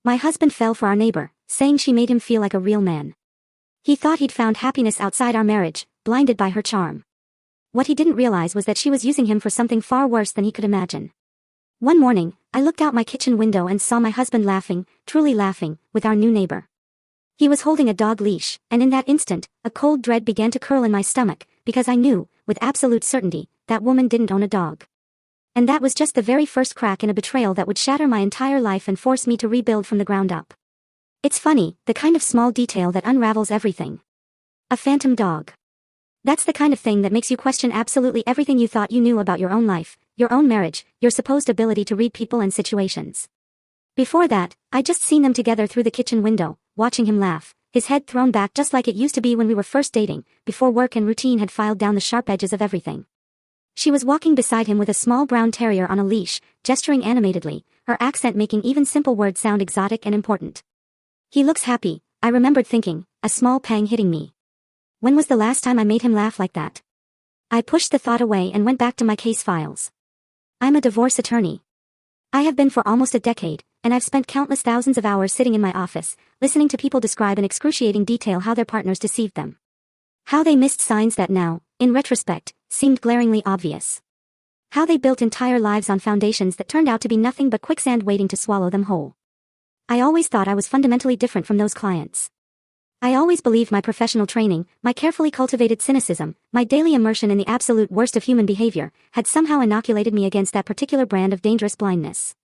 My husband fell for our neighbor, saying she made him feel like a real man. He thought he'd found happiness outside our marriage, blinded by her charm. What he didn't realize was that she was using him for something far worse than he could imagine. One morning, I looked out my kitchen window and saw my husband laughing, truly laughing, with our new neighbor. He was holding a dog leash, and in that instant, a cold dread began to curl in my stomach, because I knew, with absolute certainty, that woman didn't own a dog. And that was just the very first crack in a betrayal that would shatter my entire life and force me to rebuild from the ground up. It's funny, the kind of small detail that unravels everything. A phantom dog. That's the kind of thing that makes you question absolutely everything you thought you knew about your own life, your own marriage, your supposed ability to read people and situations. Before that, I'd just seen them together through the kitchen window, watching him laugh, his head thrown back just like it used to be when we were first dating, before work and routine had filed down the sharp edges of everything. She was walking beside him with a small brown terrier on a leash, gesturing animatedly, her accent making even simple words sound exotic and important. He looks happy, I remembered thinking, a small pang hitting me. When was the last time I made him laugh like that? I pushed the thought away and went back to my case files. I'm a divorce attorney. I have been for almost a decade, and I've spent countless thousands of hours sitting in my office, listening to people describe in excruciating detail how their partners deceived them. How they missed signs that now, in retrospect, seemed glaringly obvious. How they built entire lives on foundations that turned out to be nothing but quicksand waiting to swallow them whole. I always thought I was fundamentally different from those clients. I always believed my professional training, my carefully cultivated cynicism, my daily immersion in the absolute worst of human behavior, had somehow inoculated me against that particular brand of dangerous blindness.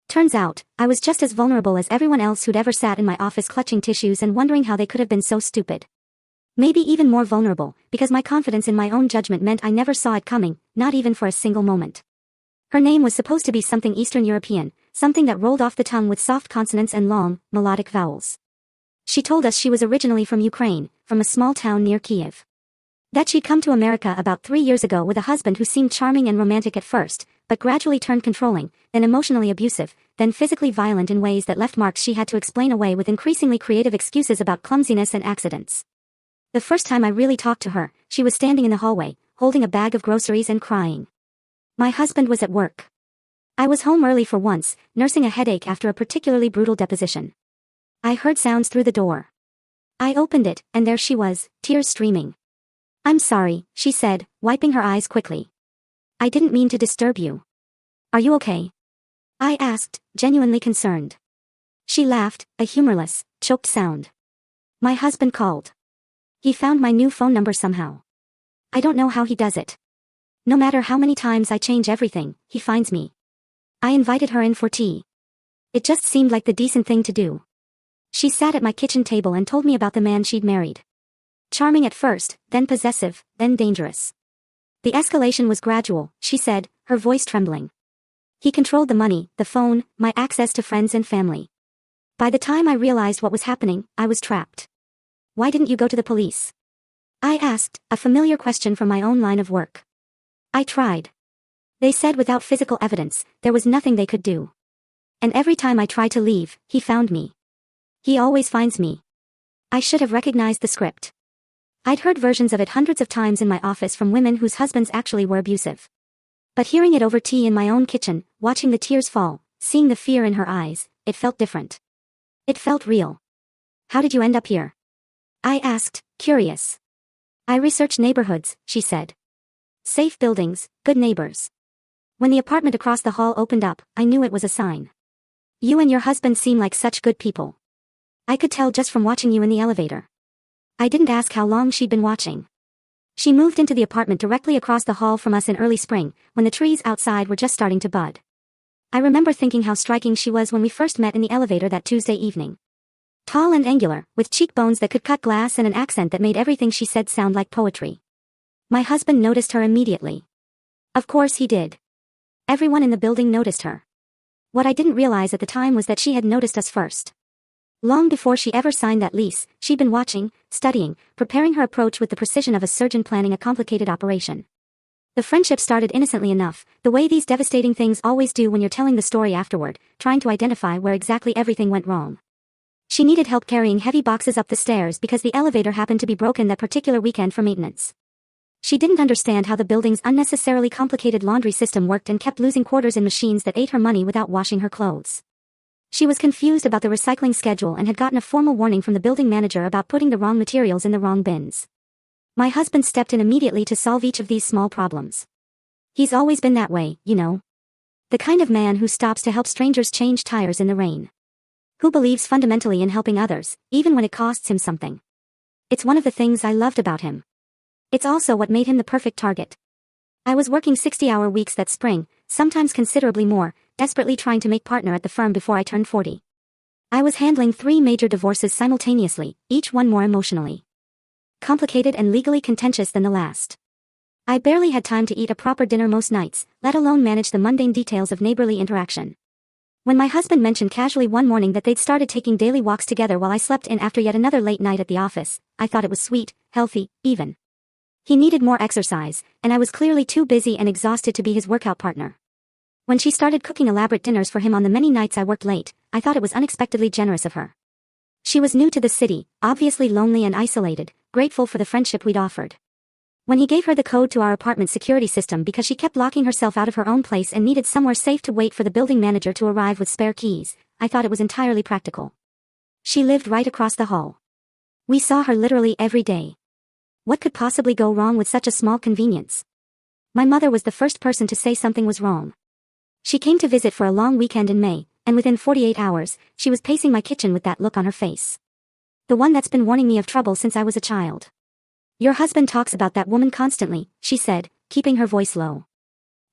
Turns out, I was just as vulnerable as everyone else who'd ever sat in my office clutching tissues and wondering how they could have been so stupid. Maybe even more vulnerable, because my confidence in my own judgment meant I never saw it coming, not even for a single moment. Her name was supposed to be something Eastern European, something that rolled off the tongue with soft consonants and long, melodic vowels. She told us she was originally from Ukraine, from a small town near Kiev. That she'd come to America about 3 years ago with a husband who seemed charming and romantic at first, but gradually turned controlling, then emotionally abusive, then physically violent in ways that left marks she had to explain away with increasingly creative excuses about clumsiness and accidents. The first time I really talked to her, she was standing in the hallway, holding a bag of groceries and crying. My husband was at work. I was home early for once, nursing a headache after a particularly brutal deposition. I heard sounds through the door. I opened it, and there she was, tears streaming. "I'm sorry," she said, wiping her eyes quickly. "I didn't mean to disturb you. Are you okay?" I asked, genuinely concerned. She laughed, a humorless, choked sound. "My husband called. He found my new phone number somehow. I don't know how he does it. No matter how many times I change everything, he finds me." I invited her in for tea. It just seemed like the decent thing to do. She sat at my kitchen table and told me about the man she'd married. Charming at first, then possessive, then dangerous. The escalation was gradual, she said, her voice trembling. He controlled the money, the phone, my access to friends and family. By the time I realized what was happening, I was trapped. "Why didn't you go to the police?" I asked, a familiar question from my own line of work. "I tried. They said without physical evidence, there was nothing they could do. And every time I tried to leave, he found me. He always finds me." I should have recognized the script. I'd heard versions of it hundreds of times in my office from women whose husbands actually were abusive. But hearing it over tea in my own kitchen, watching the tears fall, seeing the fear in her eyes, it felt different. It felt real. "How did you end up here?" I asked, curious. "I researched neighborhoods," she said. "Safe buildings, good neighbors. When the apartment across the hall opened up, I knew it was a sign. You and your husband seem like such good people. I could tell just from watching you in the elevator." I didn't ask how long she'd been watching. She moved into the apartment directly across the hall from us in early spring, when the trees outside were just starting to bud. I remember thinking how striking she was when we first met in the elevator that Tuesday evening. Tall and angular, with cheekbones that could cut glass and an accent that made everything she said sound like poetry. My husband noticed her immediately. Of course he did. Everyone in the building noticed her. What I didn't realize at the time was that she had noticed us first. Long before she ever signed that lease, she'd been watching, studying, preparing her approach with the precision of a surgeon planning a complicated operation. The friendship started innocently enough, the way these devastating things always do when you're telling the story afterward, trying to identify where exactly everything went wrong. She needed help carrying heavy boxes up the stairs because the elevator happened to be broken that particular weekend for maintenance. She didn't understand how the building's unnecessarily complicated laundry system worked and kept losing quarters in machines that ate her money without washing her clothes. She was confused about the recycling schedule and had gotten a formal warning from the building manager about putting the wrong materials in the wrong bins. My husband stepped in immediately to solve each of these small problems. He's always been that way, you know. The kind of man who stops to help strangers change tires in the rain. Who believes fundamentally in helping others, even when it costs him something. It's one of the things I loved about him. It's also what made him the perfect target. I was working 60-hour weeks that spring, sometimes considerably more, desperately trying to make partner at the firm before I turned 40. I was handling 3 major divorces simultaneously, each one more emotionally complicated and legally contentious than the last. I barely had time to eat a proper dinner most nights, let alone manage the mundane details of neighborly interaction. When my husband mentioned casually one morning that they'd started taking daily walks together while I slept in after yet another late night at the office, I thought it was sweet, healthy, even. He needed more exercise, and I was clearly too busy and exhausted to be his workout partner. When she started cooking elaborate dinners for him on the many nights I worked late, I thought it was unexpectedly generous of her. She was new to the city, obviously lonely and isolated, grateful for the friendship we'd offered. When he gave her the code to our apartment security system because she kept locking herself out of her own place and needed somewhere safe to wait for the building manager to arrive with spare keys, I thought it was entirely practical. She lived right across the hall. We saw her literally every day. What could possibly go wrong with such a small convenience? My mother was the first person to say something was wrong. She came to visit for a long weekend in May, and within 48 hours, she was pacing my kitchen with that look on her face. The one that's been warning me of trouble since I was a child. Your husband talks about that woman constantly, she said, keeping her voice low.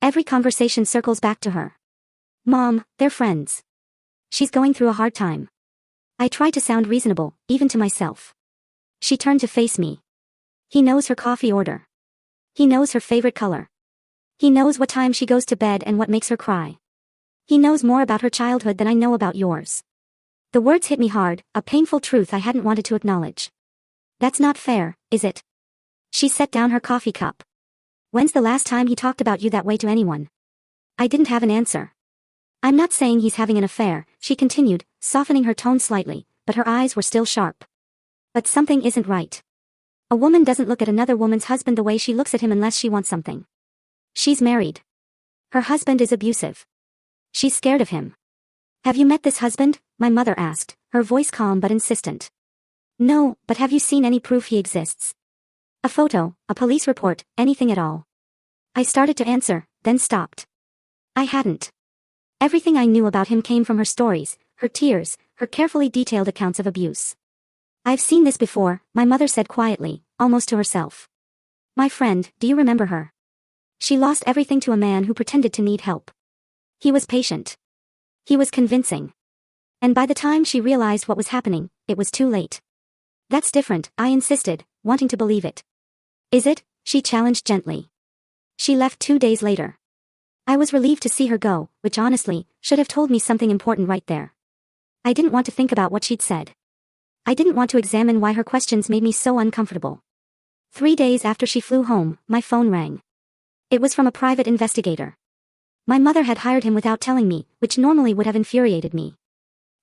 Every conversation circles back to her. Mom, they're friends. She's going through a hard time. I tried to sound reasonable, even to myself. She turned to face me. He knows her coffee order. He knows her favorite color. He knows what time she goes to bed and what makes her cry. He knows more about her childhood than I know about yours. The words hit me hard, a painful truth I hadn't wanted to acknowledge. That's not fair, is it? She set down her coffee cup. When's the last time he talked about you that way to anyone? I didn't have an answer. I'm not saying he's having an affair, she continued, softening her tone slightly, but her eyes were still sharp. But something isn't right. A woman doesn't look at another woman's husband the way she looks at him unless she wants something. She's married. Her husband is abusive. She's scared of him. Have you met this husband? My mother asked, her voice calm but insistent. No, but have you seen any proof he exists? A photo, a police report, anything at all? I started to answer, then stopped. I hadn't. Everything I knew about him came from her stories, her tears, her carefully detailed accounts of abuse. I've seen this before, my mother said quietly, almost to herself. My friend, do you remember her? She lost everything to a man who pretended to need help. He was patient. He was convincing. And by the time she realized what was happening, it was too late. That's different, I insisted, wanting to believe it. Is it? She challenged gently. She left 2 days later. I was relieved to see her go, which honestly, should have told me something important right there. I didn't want to think about what she'd said. I didn't want to examine why her questions made me so uncomfortable. 3 days after she flew home, my phone rang. It was from a private investigator. My mother had hired him without telling me, which normally would have infuriated me.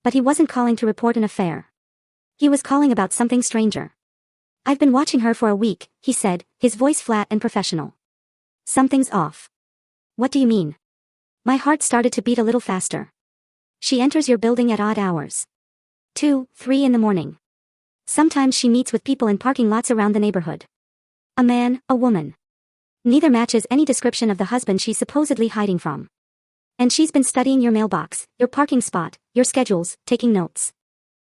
But he wasn't calling to report an affair. He was calling about something stranger. I've been watching her for a week, he said, his voice flat and professional. Something's off. What do you mean? My heart started to beat a little faster. She enters your building at odd hours. 2, 3 in the morning. Sometimes she meets with people in parking lots around the neighborhood. A man, a woman. Neither matches any description of the husband she's supposedly hiding from. And she's been studying your mailbox, your parking spot, your schedules, taking notes.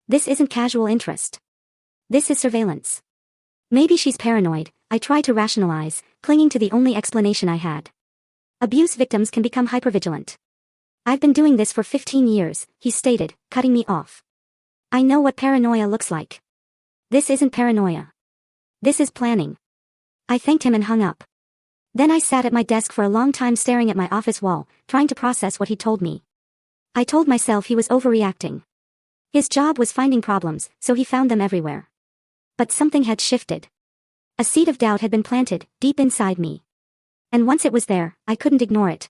This isn't casual interest. This is surveillance. Maybe she's paranoid, I tried to rationalize, clinging to the only explanation I had. Abuse victims can become hypervigilant. I've been doing this for 15 years, he stated, cutting me off. I know what paranoia looks like. This isn't paranoia. This is planning. I thanked him and hung up. Then I sat at my desk for a long time staring at my office wall, trying to process what he told me. I told myself he was overreacting. His job was finding problems, so he found them everywhere. But something had shifted. A seed of doubt had been planted, deep inside me. And once it was there, I couldn't ignore it.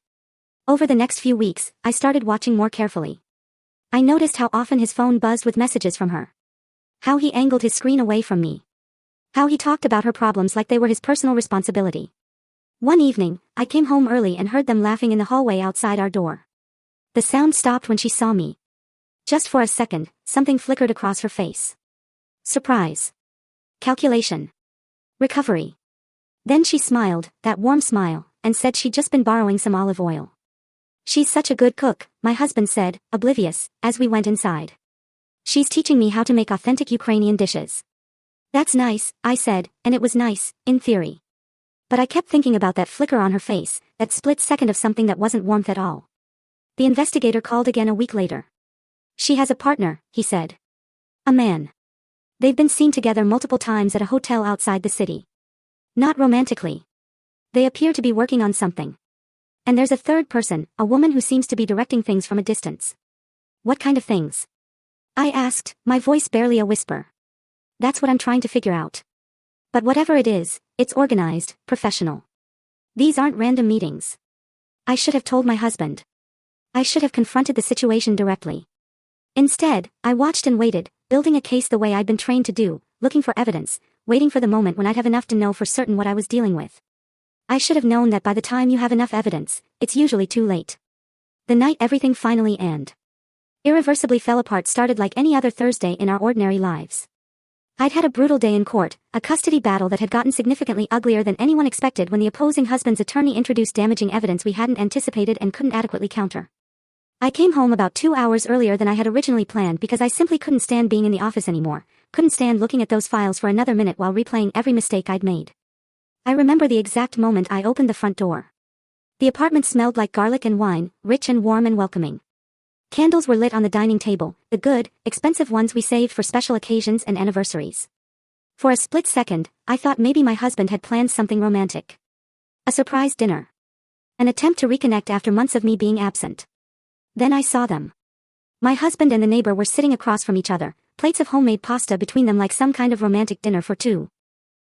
Over the next few weeks, I started watching more carefully. I noticed how often his phone buzzed with messages from her. How he angled his screen away from me. How he talked about her problems like they were his personal responsibility. One evening, I came home early and heard them laughing in the hallway outside our door. The sound stopped when she saw me. Just for a second, something flickered across her face. Surprise. Calculation. Recovery. Then she smiled, that warm smile, and said she'd just been borrowing some olive oil. She's such a good cook, my husband said, oblivious, as we went inside. She's teaching me how to make authentic Ukrainian dishes. That's nice, I said, and it was nice, in theory. But I kept thinking about that flicker on her face, that split second of something that wasn't warmth at all. The investigator called again a week later. She has a partner, he said. A man. They've been seen together multiple times at a hotel outside the city. Not romantically. They appear to be working on something. And there's a third person, a woman who seems to be directing things from a distance. What kind of things? I asked, my voice barely a whisper. That's what I'm trying to figure out. But whatever it is, it's organized, professional. These aren't random meetings. I should have told my husband. I should have confronted the situation directly. Instead, I watched and waited, building a case the way I'd been trained to do, looking for evidence, waiting for the moment when I'd have enough to know for certain what I was dealing with. I should have known that by the time you have enough evidence, it's usually too late. The night everything finally and irreversibly fell apart started like any other Thursday in our ordinary lives. I'd had a brutal day in court, a custody battle that had gotten significantly uglier than anyone expected when the opposing husband's attorney introduced damaging evidence we hadn't anticipated and couldn't adequately counter. I came home about 2 hours earlier than I had originally planned because I simply couldn't stand being in the office anymore, couldn't stand looking at those files for another minute while replaying every mistake I'd made. I remember the exact moment I opened the front door. The apartment smelled like garlic and wine, rich and warm and welcoming. Candles were lit on the dining table, the good, expensive ones we saved for special occasions and anniversaries. For a split second, I thought maybe my husband had planned something romantic. A surprise dinner. An attempt to reconnect after months of me being absent. Then I saw them. My husband and the neighbor were sitting across from each other, plates of homemade pasta between them like some kind of romantic dinner for two.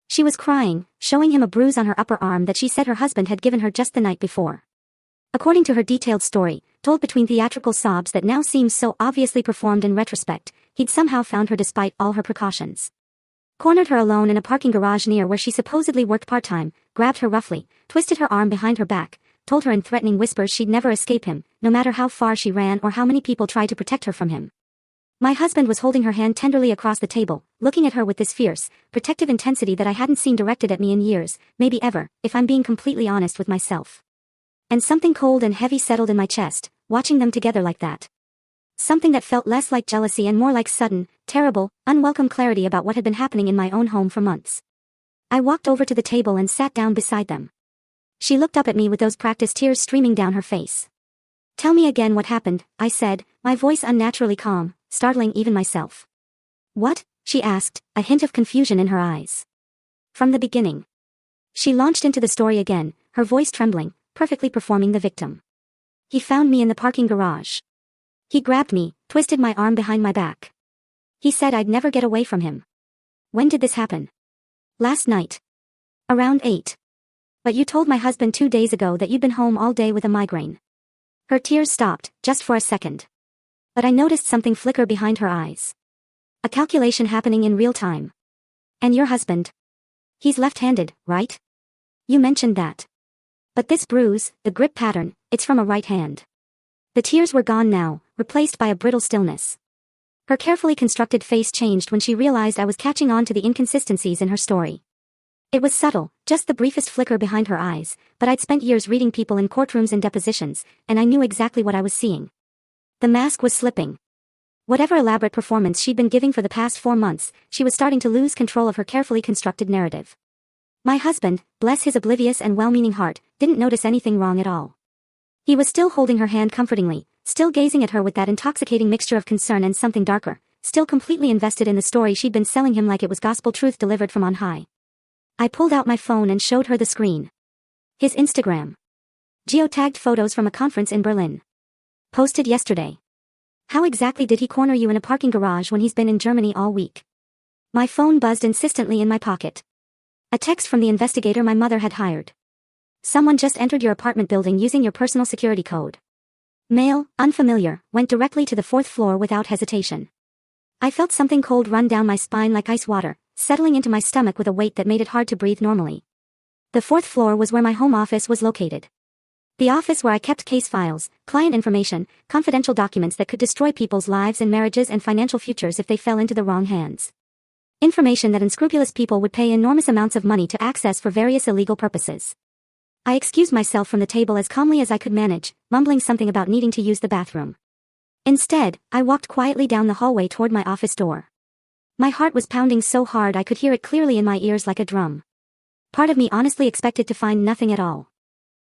She was crying, showing him a bruise on her upper arm that she said her husband had given her just the night before. According to her detailed story, told between theatrical sobs that now seems so obviously performed in retrospect, he'd somehow found her despite all her precautions. Cornered her alone in a parking garage near where she supposedly worked part-time, grabbed her roughly, twisted her arm behind her back, told her in threatening whispers she'd never escape him, no matter how far she ran or how many people tried to protect her from him. My husband was holding her hand tenderly across the table, looking at her with this fierce, protective intensity that I hadn't seen directed at me in years, maybe ever, if I'm being completely honest with myself. And something cold and heavy settled in my chest, watching them together like that. Something that felt less like jealousy and more like sudden, terrible, unwelcome clarity about what had been happening in my own home for months. I walked over to the table and sat down beside them. She looked up at me with those practiced tears streaming down her face. Tell me again what happened, I said, my voice unnaturally calm, startling even myself. What? She asked, a hint of confusion in her eyes. From the beginning. She launched into the story again, her voice trembling, perfectly performing the victim. He found me in the parking garage. He grabbed me, twisted my arm behind my back. He said I'd never get away from him. When did this happen? Last night. Around 8. But you told my husband 2 days ago that you'd been home all day with a migraine. Her tears stopped, just for a second. But I noticed something flicker behind her eyes. A calculation happening in real time. And your husband? He's left-handed, right? You mentioned that. But this bruise, the grip pattern, it's from a right hand. The tears were gone now, replaced by a brittle stillness. Her carefully constructed face changed when she realized I was catching on to the inconsistencies in her story. It was subtle, just the briefest flicker behind her eyes, but I'd spent years reading people in courtrooms and depositions, and I knew exactly what I was seeing. The mask was slipping. Whatever elaborate performance she'd been giving for the past 4 months, she was starting to lose control of her carefully constructed narrative. My husband, bless his oblivious and well-meaning heart, didn't notice anything wrong at all. He was still holding her hand comfortingly, still gazing at her with that intoxicating mixture of concern and something darker, still completely invested in the story she'd been selling him like it was gospel truth delivered from on high. I pulled out my phone and showed her the screen. His Instagram. Geotagged photos from a conference in Berlin. Posted yesterday. How exactly did he corner you in a parking garage when he's been in Germany all week? My phone buzzed insistently in my pocket. A text from the investigator my mother had hired. Someone just entered your apartment building using your personal security code. Male, unfamiliar, went directly to the 4th floor without hesitation. I felt something cold run down my spine like ice water, settling into my stomach with a weight that made it hard to breathe normally. The 4th floor was where my home office was located. The office where I kept case files, client information, confidential documents that could destroy people's lives and marriages and financial futures if they fell into the wrong hands. Information that unscrupulous people would pay enormous amounts of money to access for various illegal purposes. I excused myself from the table as calmly as I could manage, mumbling something about needing to use the bathroom. Instead, I walked quietly down the hallway toward my office door. My heart was pounding so hard I could hear it clearly in my ears like a drum. Part of me honestly expected to find nothing at all.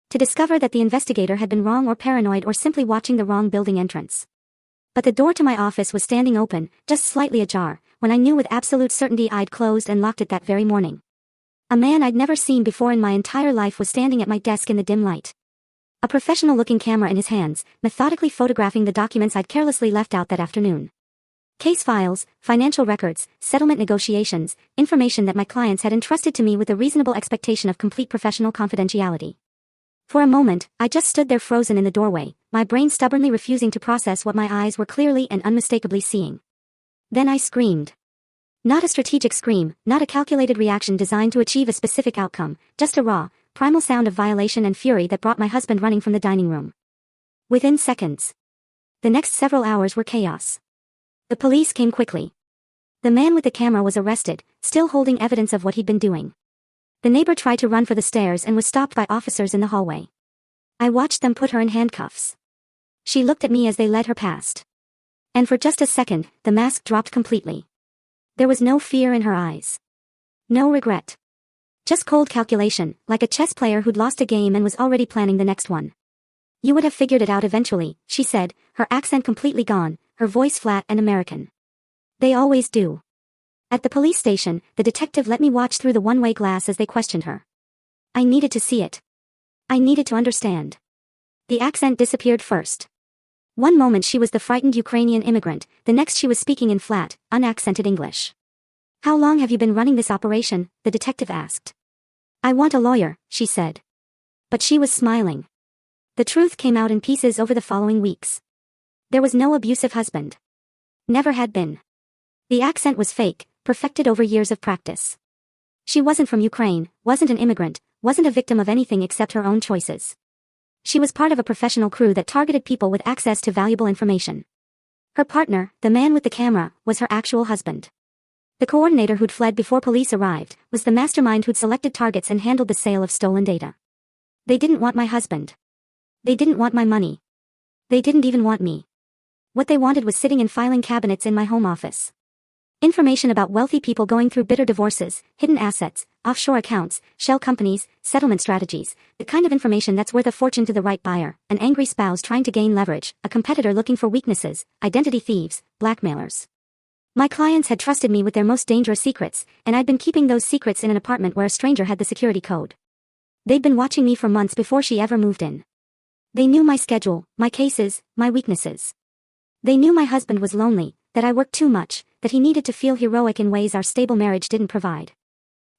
To discover that the investigator had been wrong or paranoid or simply watching the wrong building entrance. But the door to my office was standing open, just slightly ajar, when I knew with absolute certainty I'd closed and locked it that very morning. A man I'd never seen before in my entire life was standing at my desk in the dim light. A professional-looking camera in his hands, methodically photographing the documents I'd carelessly left out that afternoon. Case files, financial records, settlement negotiations, information that my clients had entrusted to me with a reasonable expectation of complete professional confidentiality. For a moment, I just stood there frozen in the doorway, my brain stubbornly refusing to process what my eyes were clearly and unmistakably seeing. Then I screamed. Not a strategic scream, not a calculated reaction designed to achieve a specific outcome, just a raw, primal sound of violation and fury that brought my husband running from the dining room. Within seconds. The next several hours were chaos. The police came quickly. The man with the camera was arrested, still holding evidence of what he'd been doing. The neighbor tried to run for the stairs and was stopped by officers in the hallway. I watched them put her in handcuffs. She looked at me as they led her past. And for just a second, the mask dropped completely. There was no fear in her eyes. No regret. Just cold calculation, like a chess player who'd lost a game and was already planning the next one. You would have figured it out eventually, she said, her accent completely gone, her voice flat and American. They always do. At the police station, the detective let me watch through the one-way glass as they questioned her. I needed to see it. I needed to understand. The accent disappeared first. One moment she was the frightened Ukrainian immigrant, the next she was speaking in flat, unaccented English. How long have you been running this operation? The detective asked. I want a lawyer, she said. But she was smiling. The truth came out in pieces over the following weeks. There was no abusive husband. Never had been. The accent was fake, perfected over years of practice. She wasn't from Ukraine, wasn't an immigrant, wasn't a victim of anything except her own choices. She was part of a professional crew that targeted people with access to valuable information. Her partner, the man with the camera, was her actual husband. The coordinator who'd fled before police arrived was the mastermind who'd selected targets and handled the sale of stolen data. They didn't want my husband. They didn't want my money. They didn't even want me. What they wanted was sitting in filing cabinets in my home office. Information about wealthy people going through bitter divorces, hidden assets, offshore accounts, shell companies, settlement strategies, the kind of information that's worth a fortune to the right buyer, an angry spouse trying to gain leverage, a competitor looking for weaknesses, identity thieves, blackmailers. My clients had trusted me with their most dangerous secrets, and I'd been keeping those secrets in an apartment where a stranger had the security code. They'd been watching me for months before she ever moved in. They knew my schedule, my cases, my weaknesses. They knew my husband was lonely, that I worked too much, that he needed to feel heroic in ways our stable marriage didn't provide.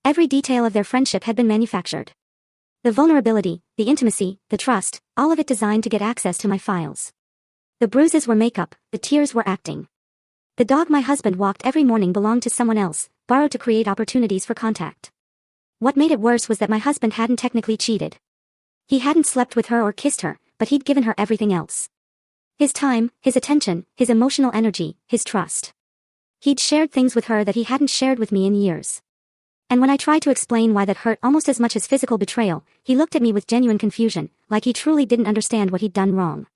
Every detail of their friendship had been manufactured. The vulnerability, the intimacy, the trust, all of it designed to get access to my files. The bruises were makeup, the tears were acting. The dog my husband walked every morning belonged to someone else, borrowed to create opportunities for contact. What made it worse was that my husband hadn't technically cheated. He hadn't slept with her or kissed her, but he'd given her everything else. His time, his attention, his emotional energy, his trust. He'd shared things with her that he hadn't shared with me in years. And when I tried to explain why that hurt almost as much as physical betrayal, he looked at me with genuine confusion, like he truly didn't understand what he'd done wrong.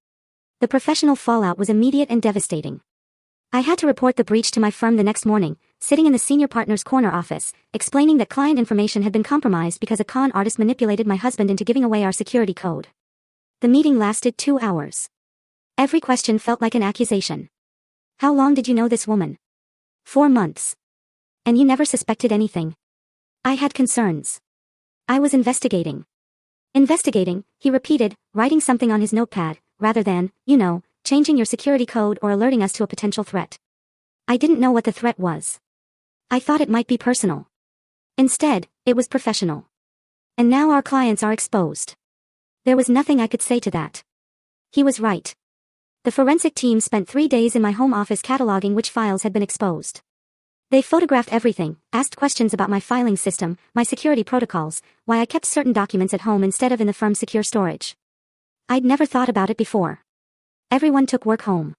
The professional fallout was immediate and devastating. I had to report the breach to my firm the next morning, sitting in the senior partner's corner office, explaining that client information had been compromised because a con artist manipulated my husband into giving away our security code. The meeting lasted 2 hours. Every question felt like an accusation. How long did you know this woman? 4 months. And you never suspected anything? I had concerns. I was investigating. Investigating, he repeated, writing something on his notepad, rather than, changing your security code or alerting us to a potential threat. I didn't know what the threat was. I thought it might be personal. Instead, it was professional. And now our clients are exposed. There was nothing I could say to that. He was right. The forensic team spent 3 days in my home office cataloging which files had been exposed. They photographed everything, asked questions about my filing system, my security protocols, why I kept certain documents at home instead of in the firm's secure storage. I'd never thought about it before. Everyone took work home.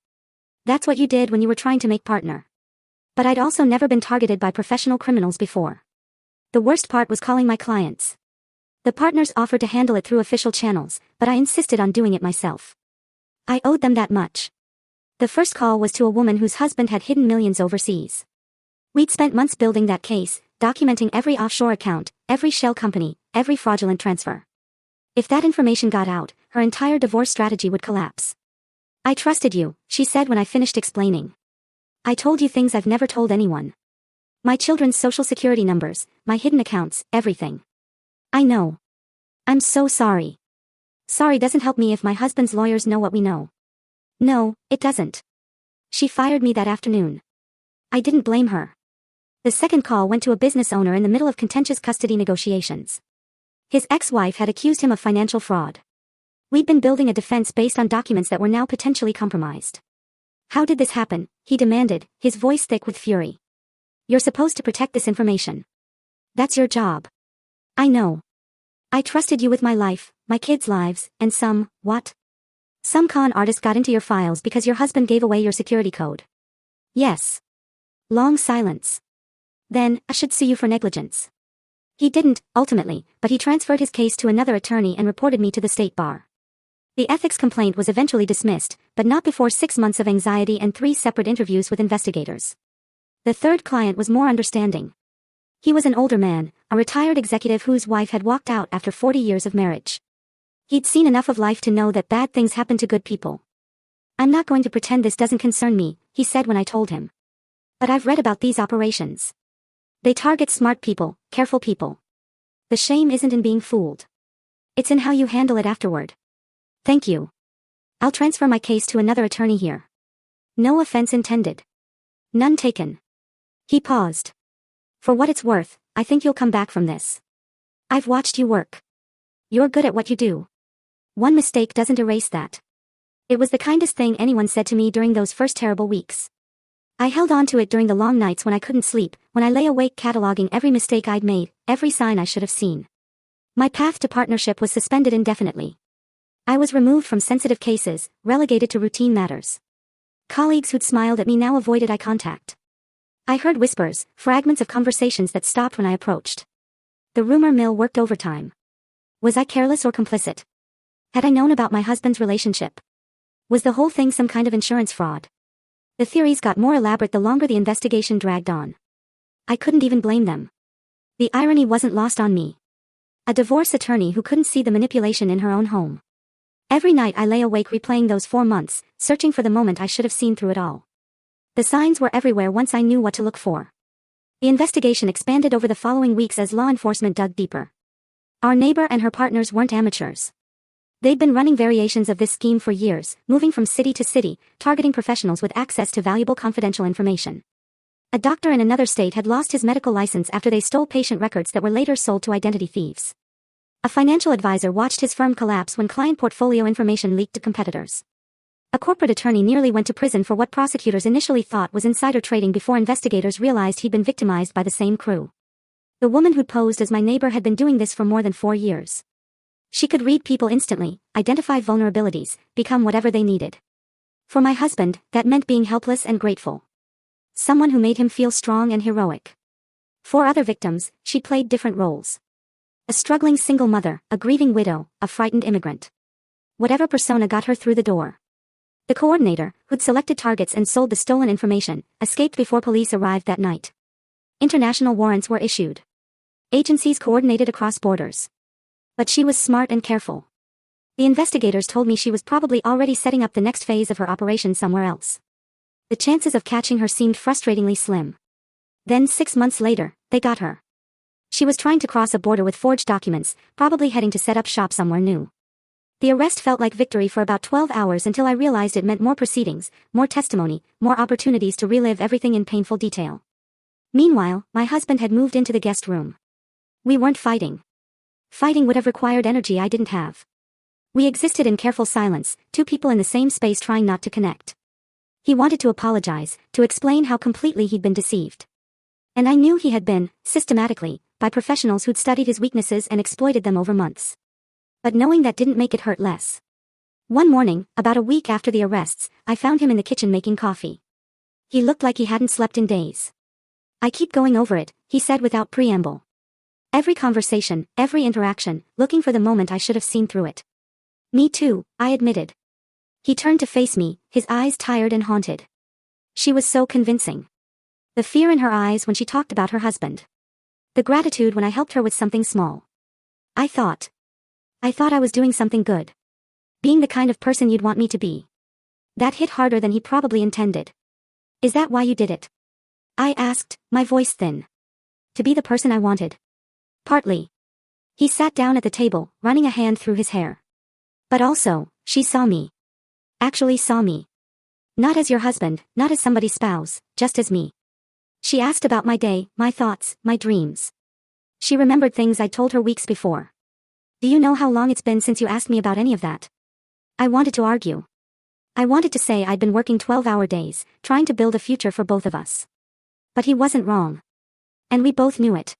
That's what you did when you were trying to make partner. But I'd also never been targeted by professional criminals before. The worst part was calling my clients. The partners offered to handle it through official channels, but I insisted on doing it myself. I owed them that much. The first call was to a woman whose husband had hidden millions overseas. We'd spent months building that case, documenting every offshore account, every shell company, every fraudulent transfer. If that information got out, her entire divorce strategy would collapse. I trusted you, she said when I finished explaining. I told you things I've never told anyone. My children's social security numbers, my hidden accounts, everything. I know. I'm so sorry. Sorry doesn't help me if my husband's lawyers know what we know. No, it doesn't. She fired me that afternoon. I didn't blame her. The second call went to a business owner in the middle of contentious custody negotiations. His ex-wife had accused him of financial fraud. We'd been building a defense based on documents that were now potentially compromised. How did this happen? He demanded, his voice thick with fury. You're supposed to protect this information. That's your job. I know. I trusted you with my life, my kids' lives, and what? Some con artist got into your files because your husband gave away your security code. Yes. Long silence. Then, I should sue you for negligence. He didn't, ultimately, but he transferred his case to another attorney and reported me to the state bar. The ethics complaint was eventually dismissed, but not before 6 months of anxiety and 3 separate interviews with investigators. The third client was more understanding. He was an older man, a retired executive whose wife had walked out after 40 years of marriage. He'd seen enough of life to know that bad things happen to good people. I'm not going to pretend this doesn't concern me, he said when I told him. But I've read about these operations. They target smart people, careful people. The shame isn't in being fooled. It's in how you handle it afterward. Thank you. I'll transfer my case to another attorney here. No offense intended. None taken. He paused. For what it's worth, I think you'll come back from this. I've watched you work. You're good at what you do. One mistake doesn't erase that. It was the kindest thing anyone said to me during those first terrible weeks. I held on to it during the long nights when I couldn't sleep, when I lay awake cataloging every mistake I'd made, every sign I should have seen. My path to partnership was suspended indefinitely. I was removed from sensitive cases, relegated to routine matters. Colleagues who'd smiled at me now avoided eye contact. I heard whispers, fragments of conversations that stopped when I approached. The rumor mill worked overtime. Was I careless or complicit? Had I known about my husband's relationship? Was the whole thing some kind of insurance fraud? The theories got more elaborate the longer the investigation dragged on. I couldn't even blame them. The irony wasn't lost on me. A divorce attorney who couldn't see the manipulation in her own home. Every night I lay awake replaying those 4 months, searching for the moment I should have seen through it all. The signs were everywhere once I knew what to look for. The investigation expanded over the following weeks as law enforcement dug deeper. Our neighbor and her partners weren't amateurs. They'd been running variations of this scheme for years, moving from city to city, targeting professionals with access to valuable confidential information. A doctor in another state had lost his medical license after they stole patient records that were later sold to identity thieves. A financial advisor watched his firm collapse when client portfolio information leaked to competitors. A corporate attorney nearly went to prison for what prosecutors initially thought was insider trading before investigators realized he'd been victimized by the same crew. The woman who'd posed as my neighbor had been doing this for more than 4 years. She could read people instantly, identify vulnerabilities, become whatever they needed. For my husband, that meant being helpless and grateful. Someone who made him feel strong and heroic. For other victims, she played different roles. A struggling single mother, a grieving widow, a frightened immigrant. Whatever persona got her through the door. The coordinator, who'd selected targets and sold the stolen information, escaped before police arrived that night. International warrants were issued. Agencies coordinated across borders. But she was smart and careful. The investigators told me she was probably already setting up the next phase of her operation somewhere else. The chances of catching her seemed frustratingly slim. Then 6 months later, they got her. She was trying to cross a border with forged documents, probably heading to set up shop somewhere new. The arrest felt like victory for about 12 hours until I realized it meant more proceedings, more testimony, more opportunities to relive everything in painful detail. Meanwhile, my husband had moved into the guest room. We weren't fighting. Fighting would have required energy I didn't have. We existed in careful silence, 2 people in the same space trying not to connect. He wanted to apologize, to explain how completely he'd been deceived. And I knew he had been, systematically, by professionals who'd studied his weaknesses and exploited them over months. But knowing that didn't make it hurt less. One morning, about a week after the arrests, I found him in the kitchen making coffee. He looked like he hadn't slept in days. "I keep going over it," he said without preamble. Every conversation, every interaction, looking for the moment I should have seen through it. "Me too," I admitted. He turned to face me, his eyes tired and haunted. She was so convincing. The fear in her eyes when she talked about her husband. The gratitude when I helped her with something small. I thought I was doing something good. Being the kind of person you'd want me to be. That hit harder than he probably intended. "Is that why you did it?" I asked, my voice thin. "To be the person I wanted." "Partly." He sat down at the table, running a hand through his hair. "But also, she saw me. Actually saw me. Not as your husband, not as somebody's spouse, just as me. She asked about my day, my thoughts, my dreams. She remembered things I'd told her weeks before. Do you know how long it's been since you asked me about any of that?" I wanted to argue. I wanted to say I'd been working 12-hour days, trying to build a future for both of us. But he wasn't wrong. And we both knew it.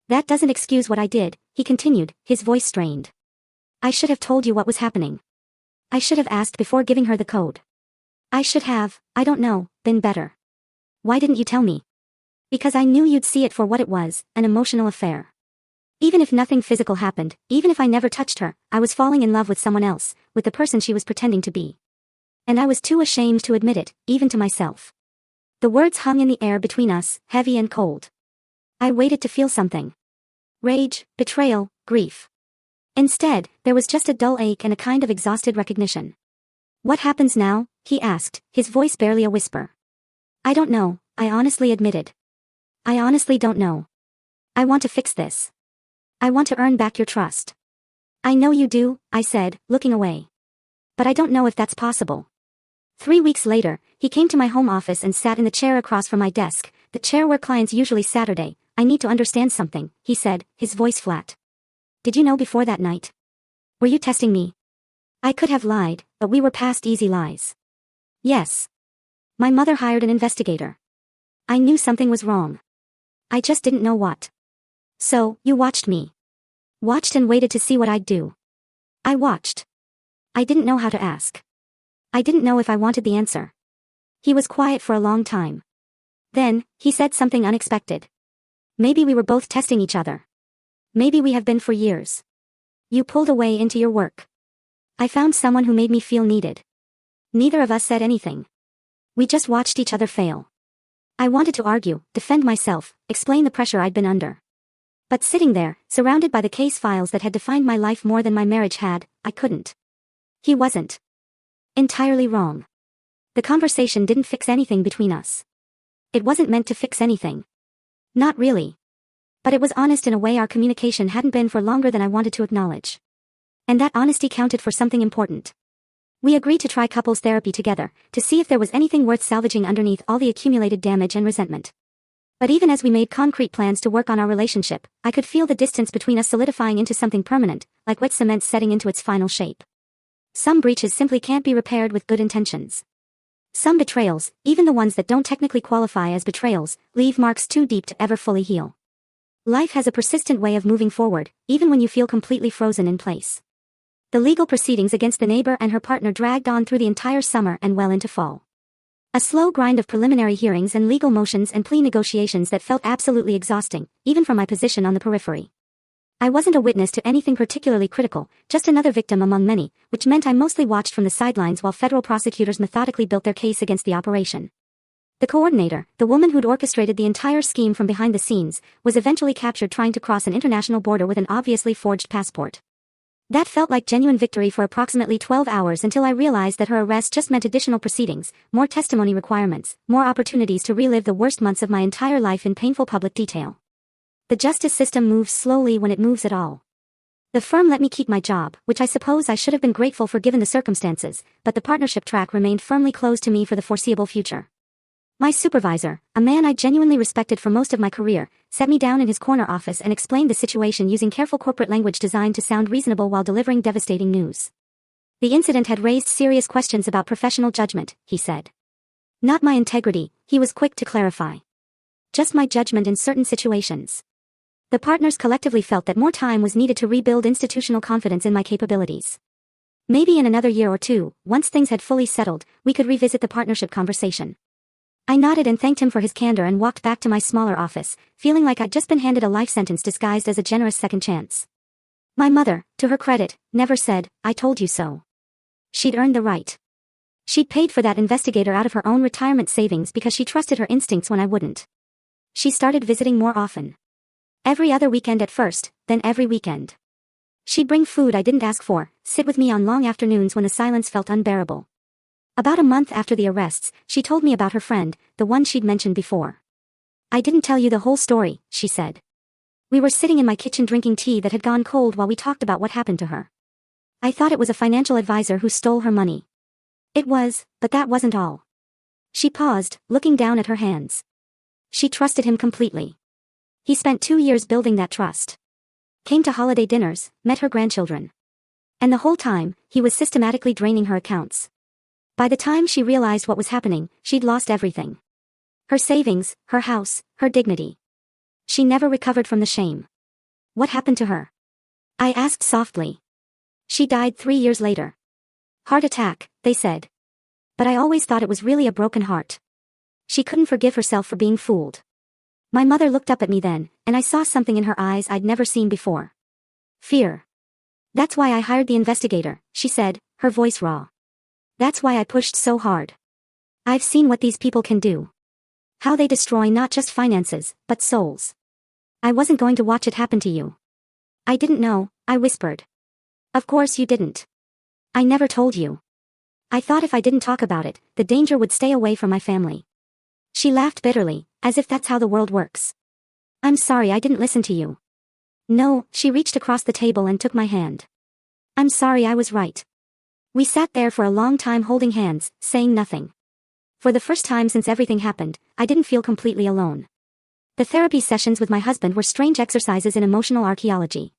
"That doesn't excuse what I did," he continued, his voice strained. "I should have told you what was happening. I should have asked before giving her the code. I should have, I don't know, been better. Why didn't you tell me?" "Because I knew you'd see it for what it was, an emotional affair. Even if nothing physical happened, even if I never touched her, I was falling in love with someone else, with the person she was pretending to be. And I was too ashamed to admit it, even to myself." The words hung in the air between us, heavy and cold. I waited to feel something. Rage, betrayal, grief. Instead, there was just a dull ache and a kind of exhausted recognition. "What happens now?" he asked, his voice barely a whisper. "I don't know," I honestly admitted. "I honestly don't know. I want to fix this. I want to earn back your trust." "I know you do," I said, looking away. "But I don't know if that's possible." 3 weeks later, he came to my home office and sat in the chair across from my desk, the chair where clients usually Saturday. "I need to understand something," he said, his voice flat. "Did you know before that night? Were you testing me?" I could have lied, but we were past easy lies. "Yes. My mother hired an investigator. I knew something was wrong. I just didn't know what. So, you watched me. Watched and waited to see what I'd do." I watched. I didn't know how to ask. I didn't know if I wanted the answer. He was quiet for a long time. Then, he said something unexpected. "Maybe we were both testing each other. Maybe we have been for years. You pulled away into your work. I found someone who made me feel needed." Neither of us said anything. We just watched each other fail. I wanted to argue, defend myself, explain the pressure I'd been under. But sitting there, surrounded by the case files that had defined my life more than my marriage had, I couldn't. He wasn't entirely wrong. The conversation didn't fix anything between us. It wasn't meant to fix anything. Not really. But it was honest in a way our communication hadn't been for longer than I wanted to acknowledge. And that honesty counted for something important. We agreed to try couples therapy together, to see if there was anything worth salvaging underneath all the accumulated damage and resentment. But even as we made concrete plans to work on our relationship, I could feel the distance between us solidifying into something permanent, like wet cement setting into its final shape. Some breaches simply can't be repaired with good intentions. Some betrayals, even the ones that don't technically qualify as betrayals, leave marks too deep to ever fully heal. Life has a persistent way of moving forward, even when you feel completely frozen in place. The legal proceedings against the neighbor and her partner dragged on through the entire summer and well into fall. A slow grind of preliminary hearings and legal motions and plea negotiations that felt absolutely exhausting, even from my position on the periphery. I wasn't a witness to anything particularly critical, just another victim among many, which meant I mostly watched from the sidelines while federal prosecutors methodically built their case against the operation. The coordinator, the woman who'd orchestrated the entire scheme from behind the scenes, was eventually captured trying to cross an international border with an obviously forged passport. That felt like genuine victory for approximately 12 hours until I realized that her arrest just meant additional proceedings, more testimony requirements, more opportunities to relive the worst months of my entire life in painful public detail. The justice system moves slowly when it moves at all. The firm let me keep my job, which I suppose I should have been grateful for given the circumstances, but the partnership track remained firmly closed to me for the foreseeable future. My supervisor, a man I genuinely respected for most of my career, sat me down in his corner office and explained the situation using careful corporate language designed to sound reasonable while delivering devastating news. The incident had raised serious questions about professional judgment, he said. Not my integrity, he was quick to clarify. Just my judgment in certain situations. The partners collectively felt that more time was needed to rebuild institutional confidence in my capabilities. Maybe in another year or two, once things had fully settled, we could revisit the partnership conversation. I nodded and thanked him for his candor and walked back to my smaller office, feeling like I'd just been handed a life sentence disguised as a generous second chance. My mother, to her credit, never said, "I told you so." She'd earned the right. She'd paid for that investigator out of her own retirement savings because she trusted her instincts when I wouldn't. She started visiting more often. Every other weekend at first, then every weekend. She'd bring food I didn't ask for, sit with me on long afternoons when the silence felt unbearable. About a month after the arrests, she told me about her friend, the one she'd mentioned before. "I didn't tell you the whole story," she said. "We were sitting in my kitchen drinking tea that had gone cold while we talked about what happened to her. I thought it was a financial advisor who stole her money. It was, but that wasn't all." She paused, looking down at her hands. She trusted him completely. He spent 2 years building that trust. Came to holiday dinners, met her grandchildren. And the whole time, he was systematically draining her accounts. By the time she realized what was happening, she'd lost everything. Her savings, her house, her dignity. She never recovered from the shame. "What happened to her?" I asked softly. "She died 3 years later. Heart attack," they said. But I always thought it was really a broken heart. She couldn't forgive herself for being fooled. My mother looked up at me then, and I saw something in her eyes I'd never seen before. Fear. "That's why I hired the investigator," she said, her voice raw. "That's why I pushed so hard. I've seen what these people can do. How they destroy not just finances, but souls. I wasn't going to watch it happen to you." "I didn't know," I whispered. "Of course you didn't. I never told you. I thought if I didn't talk about it, the danger would stay away from my family." She laughed bitterly, as if that's how the world works. "I'm sorry I didn't listen to you." "No," she reached across the table and took my hand. "I'm sorry I was right." We sat there for a long time holding hands, saying nothing. For the first time since everything happened, I didn't feel completely alone. The therapy sessions with my husband were strange exercises in emotional archaeology.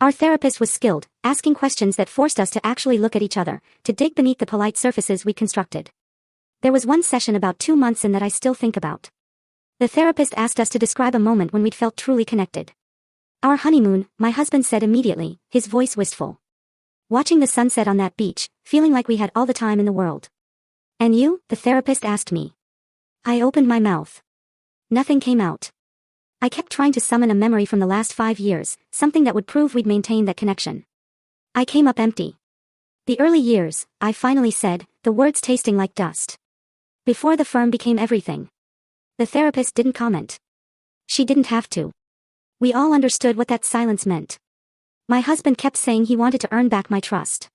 Our therapist was skilled, asking questions that forced us to actually look at each other, to dig beneath the polite surfaces we constructed. There was one session about 2 months in that I still think about. The therapist asked us to describe a moment when we'd felt truly connected. "Our honeymoon," my husband said immediately, his voice wistful. "Watching the sunset on that beach, feeling like we had all the time in the world." "And you?" the therapist asked me. I opened my mouth. Nothing came out. I kept trying to summon a memory from the last 5 years, something that would prove we'd maintained that connection. I came up empty. "The early years," I finally said, the words tasting like dust. "Before the firm became everything." The therapist didn't comment. She didn't have to. We all understood what that silence meant. My husband kept saying he wanted to earn back my trust.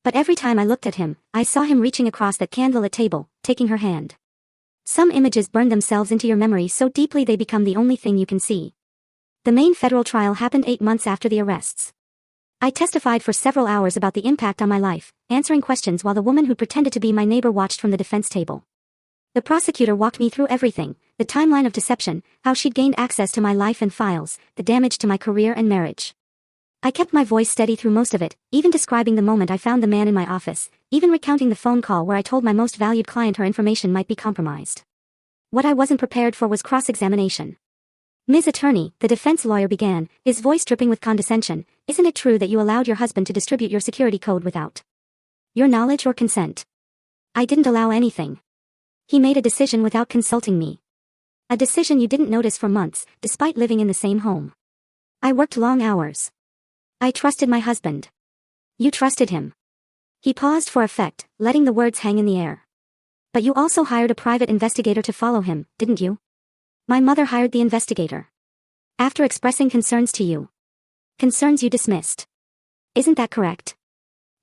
But every time I looked at him, I saw him reaching across that candlelit table, taking her hand. Some images burn themselves into your memory so deeply they become the only thing you can see. The main federal trial happened 8 months after the arrests. I testified for several hours about the impact on my life, answering questions while the woman who pretended to be my neighbor watched from the defense table. The prosecutor walked me through everything, the timeline of deception, how she'd gained access to my life and files, the damage to my career and marriage. I kept my voice steady through most of it, even describing the moment I found the man in my office, even recounting the phone call where I told my most valued client her information might be compromised. What I wasn't prepared for was cross-examination. "Ms. Attorney," the defense lawyer began, his voice dripping with condescension, "isn't it true that you allowed your husband to distribute your security code without your knowledge or consent?" "I didn't allow anything. He made a decision without consulting me. A decision you didn't notice for months, despite living in the same home. I worked long hours. I trusted my husband." "You trusted him." He paused for effect, letting the words hang in the air. "But you also hired a private investigator to follow him, didn't you?" "My mother hired the investigator. After expressing concerns to you. Concerns you dismissed. Isn't that correct?"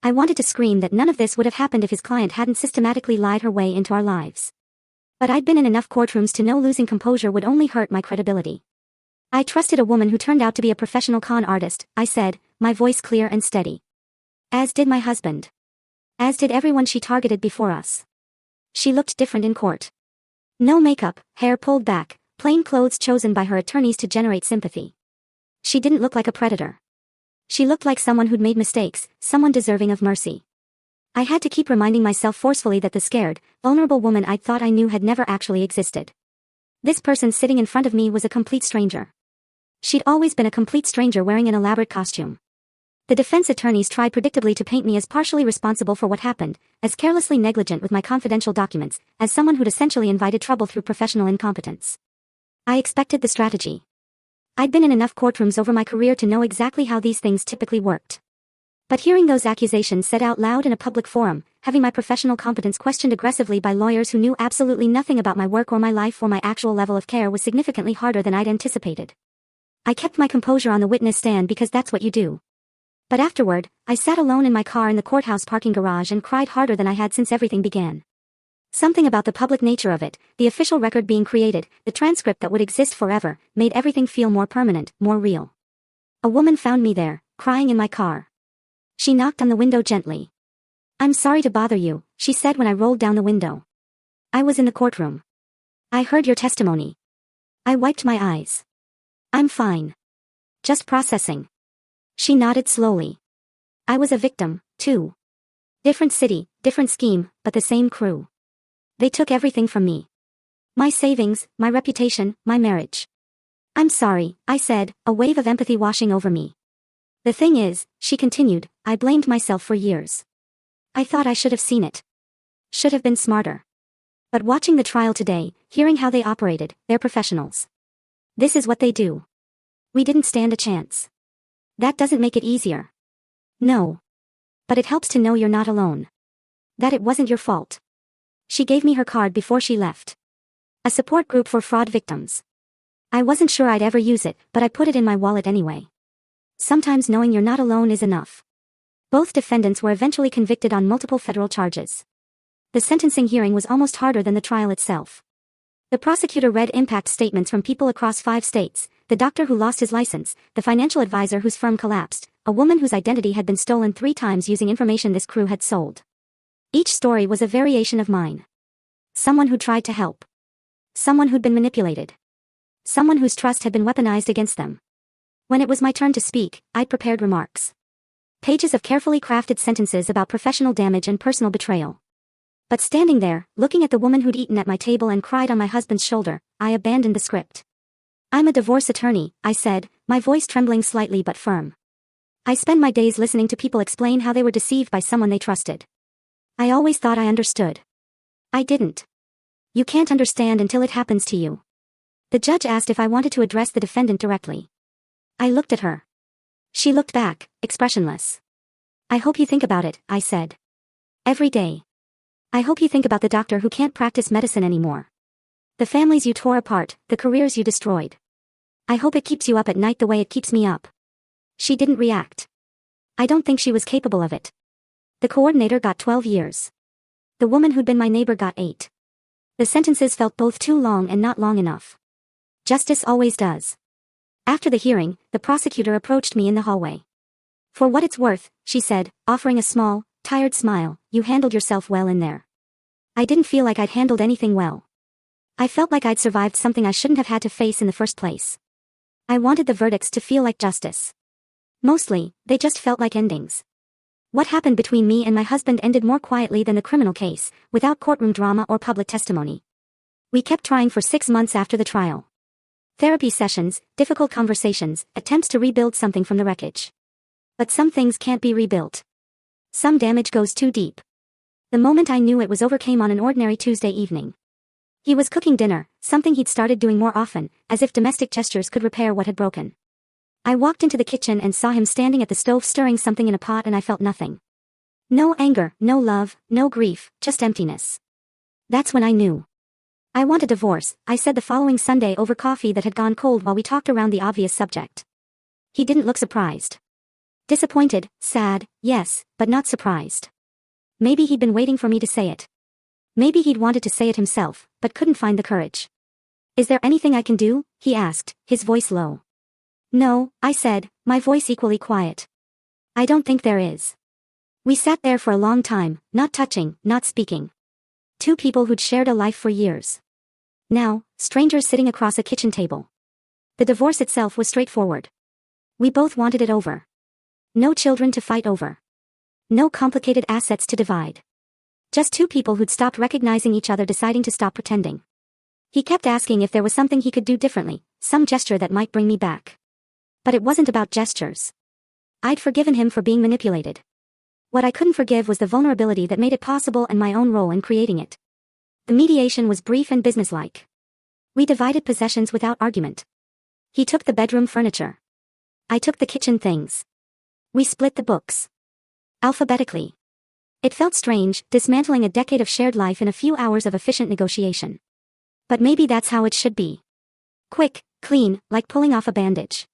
I wanted to scream that none of this would have happened if his client hadn't systematically lied her way into our lives. But I'd been in enough courtrooms to know losing composure would only hurt my credibility. "I trusted a woman who turned out to be a professional con artist," I said, my voice clear and steady. "As did my husband. As did everyone she targeted before us." She looked different in court. No makeup, hair pulled back, plain clothes chosen by her attorneys to generate sympathy. She didn't look like a predator. She looked like someone who'd made mistakes, someone deserving of mercy. I had to keep reminding myself forcefully that the scared, vulnerable woman I'd thought I knew had never actually existed. This person sitting in front of me was a complete stranger. She'd always been a complete stranger wearing an elaborate costume. The defense attorneys tried predictably to paint me as partially responsible for what happened, as carelessly negligent with my confidential documents, as someone who'd essentially invited trouble through professional incompetence. I expected the strategy. I'd been in enough courtrooms over my career to know exactly how these things typically worked. But hearing those accusations said out loud in a public forum, having my professional competence questioned aggressively by lawyers who knew absolutely nothing about my work or my life or my actual level of care was significantly harder than I'd anticipated. I kept my composure on the witness stand because that's what you do. But afterward, I sat alone in my car in the courthouse parking garage and cried harder than I had since everything began. Something about the public nature of it, the official record being created, the transcript that would exist forever, made everything feel more permanent, more real. A woman found me there, crying in my car. She knocked on the window gently. "I'm sorry to bother you," she said when I rolled down the window. "I was in the courtroom. I heard your testimony." I wiped my eyes. "I'm fine. Just processing." She nodded slowly. "I was a victim, too. Different city, different scheme, but the same crew. They took everything from me. My savings, my reputation, my marriage." "I'm sorry," I said, a wave of empathy washing over me. "The thing is," she continued, "I blamed myself for years. I thought I should have seen it. Should have been smarter. But watching the trial today, hearing how they operated, they're professionals. This is what they do. We didn't stand a chance. That doesn't make it easier. No. But it helps to know you're not alone. That it wasn't your fault." She gave me her card before she left. "A support group for fraud victims." I wasn't sure I'd ever use it, but I put it in my wallet anyway. Sometimes knowing you're not alone is enough. Both defendants were eventually convicted on multiple federal charges. The sentencing hearing was almost harder than the trial itself. The prosecutor read impact statements from people across 5 states, the doctor who lost his license, the financial advisor whose firm collapsed, a woman whose identity had been stolen 3 times using information this crew had sold. Each story was a variation of mine. Someone who tried to help. Someone who'd been manipulated. Someone whose trust had been weaponized against them. When it was my turn to speak, I'd prepared remarks. Pages of carefully crafted sentences about professional damage and personal betrayal. But standing there, looking at the woman who'd eaten at my table and cried on my husband's shoulder, I abandoned the script. "I'm a divorce attorney," I said, my voice trembling slightly but firm. "I spend my days listening to people explain how they were deceived by someone they trusted. I always thought I understood. I didn't. You can't understand until it happens to you." The judge asked if I wanted to address the defendant directly. I looked at her. She looked back, expressionless. "I hope you think about it," I said. "Every day. I hope you think about the doctor who can't practice medicine anymore. The families you tore apart, the careers you destroyed. I hope it keeps you up at night the way it keeps me up." She didn't react. I don't think she was capable of it. The coordinator got 12 years. The woman who'd been my neighbor got 8. The sentences felt both too long and not long enough. Justice always does. After the hearing, the prosecutor approached me in the hallway. "For what it's worth," she said, offering a small, tired smile, "you handled yourself well in there." I didn't feel like I'd handled anything well. I felt like I'd survived something I shouldn't have had to face in the first place. I wanted the verdicts to feel like justice. Mostly, they just felt like endings. What happened between me and my husband ended more quietly than the criminal case, without courtroom drama or public testimony. We kept trying for 6 months after the trial. Therapy sessions, difficult conversations, attempts to rebuild something from the wreckage. But some things can't be rebuilt. Some damage goes too deep. The moment I knew it was over came on an ordinary Tuesday evening. He was cooking dinner, something he'd started doing more often, as if domestic gestures could repair what had broken. I walked into the kitchen and saw him standing at the stove stirring something in a pot, and I felt nothing. No anger, no love, no grief, just emptiness. That's when I knew. "I want a divorce," I said the following Sunday over coffee that had gone cold while we talked around the obvious subject. He didn't look surprised. Disappointed, sad, yes, but not surprised. Maybe he'd been waiting for me to say it. Maybe he'd wanted to say it himself, but couldn't find the courage. "Is there anything I can do?" he asked, his voice low. "No," I said, my voice equally quiet. "I don't think there is." We sat there for a long time, not touching, not speaking. 2 people who'd shared a life for years. Now, strangers sitting across a kitchen table. The divorce itself was straightforward. We both wanted it over. No children to fight over. No complicated assets to divide. Just 2 people who'd stopped recognizing each other, deciding to stop pretending. He kept asking if there was something he could do differently, some gesture that might bring me back. But it wasn't about gestures. I'd forgiven him for being manipulated. What I couldn't forgive was the vulnerability that made it possible and my own role in creating it. The mediation was brief and businesslike. We divided possessions without argument. He took the bedroom furniture. I took the kitchen things. We split the books. Alphabetically. It felt strange, dismantling a decade of shared life in a few hours of efficient negotiation. But maybe that's how it should be. Quick, clean, like pulling off a bandage.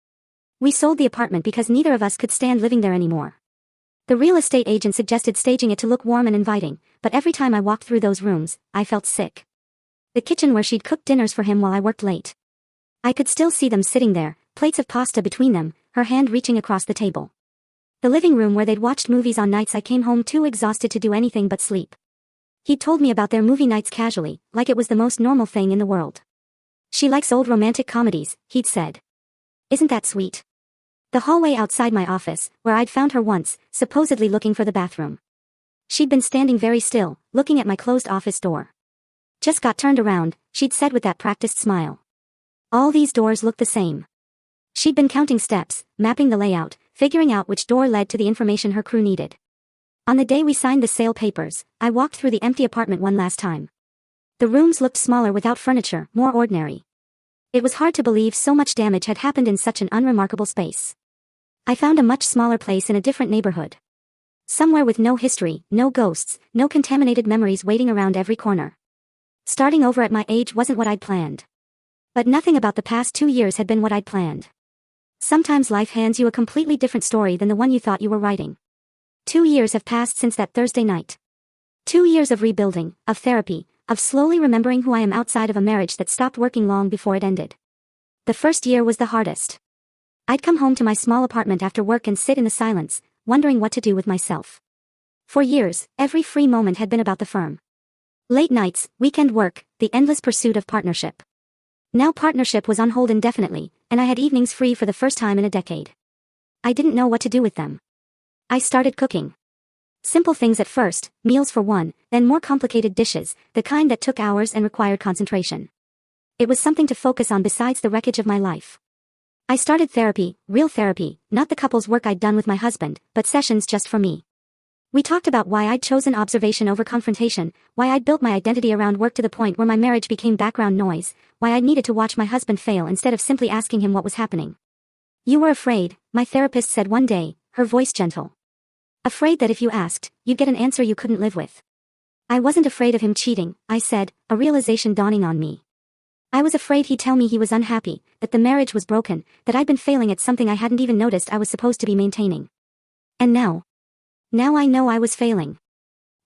We sold the apartment because neither of us could stand living there anymore. The real estate agent suggested staging it to look warm and inviting, but every time I walked through those rooms, I felt sick. The kitchen where she'd cooked dinners for him while I worked late. I could still see them sitting there, plates of pasta between them, her hand reaching across the table. The living room where they'd watched movies on nights I came home too exhausted to do anything but sleep. He'd told me about their movie nights casually, like it was the most normal thing in the world. She likes old romantic comedies, he'd said. Isn't that sweet? The hallway outside my office, where I'd found her once, supposedly looking for the bathroom. She'd been standing very still, looking at my closed office door. Just got turned around, she'd said with that practiced smile. All these doors look the same. She'd been counting steps, mapping the layout, figuring out which door led to the information her crew needed. On the day we signed the sale papers, I walked through the empty apartment one last time. The rooms looked smaller without furniture, more ordinary. It was hard to believe so much damage had happened in such an unremarkable space. I found a much smaller place in a different neighborhood. Somewhere with no history, no ghosts, no contaminated memories waiting around every corner. Starting over at my age wasn't what I'd planned. But nothing about the past 2 years had been what I'd planned. Sometimes life hands you a completely different story than the one you thought you were writing. 2 years have passed since that Thursday night. 2 years of rebuilding, of therapy, of slowly remembering who I am outside of a marriage that stopped working long before it ended. The first year was the hardest. I'd come home to my small apartment after work and sit in the silence, wondering what to do with myself. For years, every free moment had been about the firm. Late nights, weekend work, the endless pursuit of partnership. Now partnership was on hold indefinitely, and I had evenings free for the first time in a decade. I didn't know what to do with them. I started cooking. Simple things at first, meals for one, then more complicated dishes, the kind that took hours and required concentration. It was something to focus on besides the wreckage of my life. I started therapy, real therapy, not the couple's work I'd done with my husband, but sessions just for me. We talked about why I'd chosen observation over confrontation, why I'd built my identity around work to the point where my marriage became background noise, why I'd needed to watch my husband fail instead of simply asking him what was happening. You were afraid, my therapist said one day, her voice gentle. Afraid that if you asked, you'd get an answer you couldn't live with. I wasn't afraid of him cheating, I said, a realization dawning on me. I was afraid he'd tell me he was unhappy, that the marriage was broken, that I'd been failing at something I hadn't even noticed I was supposed to be maintaining. And now I know I was failing.